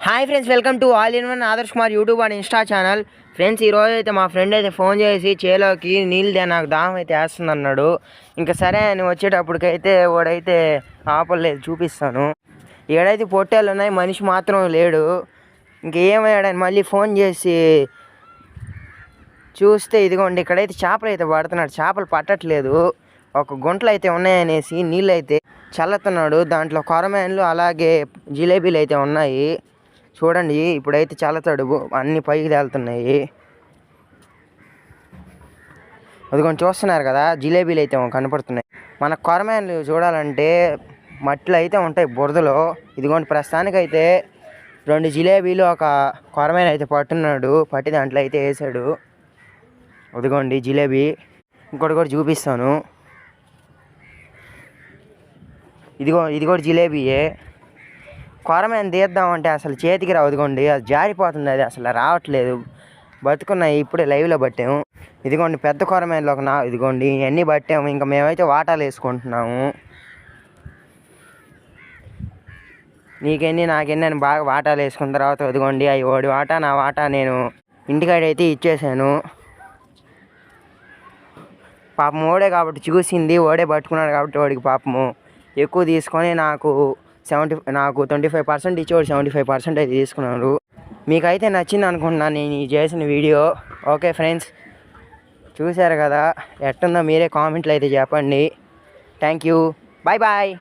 Hi friends, welcome to all in one Adarsh Kumar YouTube and Insta channel. Friends, ఈరోజు అయితే మా friend అయితే phone చేసి చేలోకి నీళ్ళు నాకు దాహం అయితే వేస్తుంది అన్నాడు. ఇంకా సరే అని వచ్చేటప్పటికైతే వాడైతే ఆపలేదు, చూపిస్తాను. ఏడైతే పొట్టేళ్ళు ఉన్నాయి, మనిషి మాత్రం లేడు. ఇంకేమయ్యాడని మళ్ళీ ఫోన్ చేసి చూస్తే ఇదిగోండి ఇక్కడైతే చేపలు అయితే పడుతున్నాడు. చేపలు పట్టట్లేదు, ఒక గుంటలు అయితే ఉన్నాయనేసి నీళ్ళు అయితే చల్లుతున్నాడు. దాంట్లో కొరమేన్లు అలాగే జిలేబీలు అయితే ఉన్నాయి. చూడండి, ఇప్పుడైతే చల్లతాడు, అన్ని పైకి తేలుతున్నాయి. అదిగోండి చూస్తున్నారు కదా, జిలేబీలు అయితే కనపడుతున్నాయి. మన కొరమేన్లు చూడాలంటే మట్టిలో అయితే ఉంటాయి, బురదలో. ఇదిగోండి ప్రస్తుతానికైతే 2 జిలేబీలు ఒక కొరమేన్ అయితే పట్టున్నాడు, పట్టి దాంట్లో అయితే వేసాడు. అదిగోండి జిలేబీ. ఇంకోటి కూడా చూపిస్తాను, ఇది కూడా జిలేబీయే. కొరమేను తీద్దామంటే అసలు చేతికి రావు. ఇదిగోండి అది జారిపోతుంది, అది అసలు రావట్లేదు. బతుకున్నాయి, ఇప్పుడే లైవ్లో పట్టాము. ఇదిగోండి పెద్ద కొరమేనులో ఇదిగోండి ఇవన్నీ పట్టాము. ఇంకా మేమైతే వాటాలు వేసుకుంటున్నాము. నీకెన్ని నాకెన్ని అని బాగా వాటాలు వేసుకున్న తర్వాత ఇదిగోండి అవి ఓడి వాటా నా వాటా నేను ఇంటికాడైతే ఇచ్చేసాను. పాపం ఓడే కాబట్టి చూసింది, ఓడే పట్టుకున్నాడు కాబట్టి వాడికి పాపము ఎక్కువ తీసుకొని నాకు 25% ఇచ్చేవాడు, 75% అయితే తీసుకున్నాడు. మీకైతే నచ్చింది అనుకుంటున్నాను నేను చేసిన వీడియో. ఓకే ఫ్రెండ్స్, చూశారు కదా, ఎట్టుందో మీరే కామెంట్లు అయితే చెప్పండి. Thank you, bye bye.